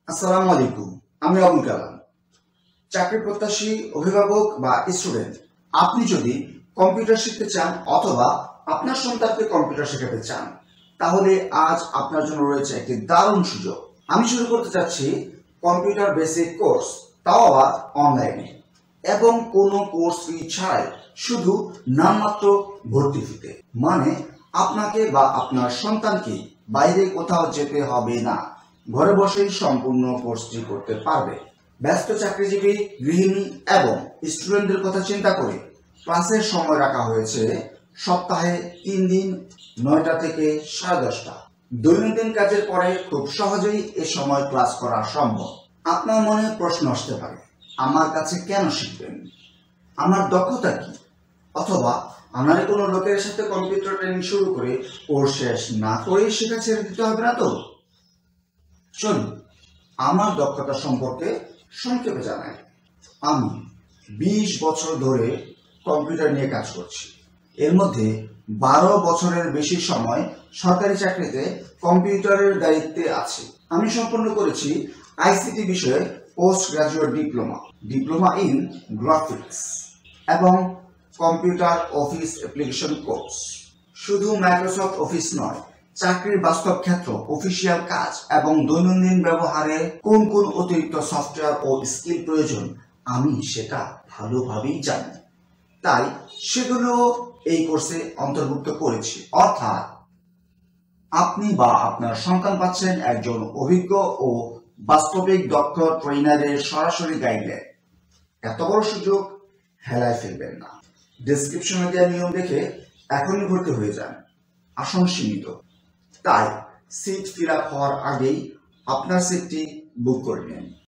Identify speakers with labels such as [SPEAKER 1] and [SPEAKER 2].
[SPEAKER 1] আসসালামু আলাইকুম। আমি আবুল কালাম। চাকরি প্রত্যাশী অভিভাবক বা স্টুডেন্ট, আপনি যদি কম্পিউটার শিখতে চান অথবা আপনার সন্তানকে কম্পিউটার শেখাতে চান, তাহলে আজ আপনার জন্য রয়েছে একটি দারুণ সুযোগ। আমি শুরু করতে চাচ্ছি কম্পিউটার বেসিক কোর্স, তাও আবার অনলাইনে, এবং কোনো কোর্স ফি ছাড়াই, শুধু নামমাত্র ভর্তি ফিতে। মানে আপনাকে বা আপনার সন্তানকে বাইরে কোথাও যেতে হবে না, ঘরে বসেই সম্পূর্ণ কোর্সটি করতে পারবে। ব্যস্ত চাকরিজীবী, গৃহিণী এবং স্টুডেন্টদের কথা চিন্তা করে ক্লাসের সময় রাখা হয়েছে সপ্তাহে 3 দিন, 9টা থেকে 10:30। দৈনন্দিন কাজের পরে খুব সহজেই এ সময় ক্লাস করা সম্ভব। আপনার মনে প্রশ্ন আসতে পারে, আমার কাছে কেন শিখবেন? আমার দক্ষতা কি? অথবা আমার কোনো লোকের সাথে কম্পিউটার ট্রেনিং শুরু করে কোর্স শেষ না করেই শেখা ছেড়ে দিতে হবে না তো? চলুন আমার দক্ষতা সম্পর্কে সংক্ষেপে জানাই। আমি 20 বছর ধরে কম্পিউটার নিয়ে কাজ করছি। এর মধ্যে 12 বছরের বেশি সময় সরকারি চাকরিতে কম্পিউটারের দায়িত্বে আছি। আমি সম্পন্ন করেছি আইসিটি বিষয়ে post graduate diploma in graphics এবং কম্পিউটার অফিস অ্যাপ্লিকেশন কোর্স। শুধু মাইক্রোসফট অফিস নয়, চাকরির বাস্তব ক্ষেত্র, অফিসিয়াল কাজ এবং দৈনন্দিন ব্যবহারে কোন কোন অতিরিক্ত সফটওয়্যার ও স্কিল প্রয়োজন, আমি সেটা ভালোভাবেই জানি। তাই সেগুলো এই কোর্সে অন্তর্ভুক্ত করেছি। অর্থাৎ আপনি বা আপনার সন্তান পাচ্ছেন একজন অভিজ্ঞ ও বাস্তবিক দক্ষ ট্রেনারের সরাসরি গাইডলাইন। এত বড় সুযোগ হেলায় ফেলবেন না। ডেসক্রিপশনে দেওয়া নিয়ম দেখে এখনই ভর্তি হয়ে যান। আসন সীমিত, তাই সিট ফিল আপ হওয়ার আগেই আপনার সিটটি বুক করে নিন।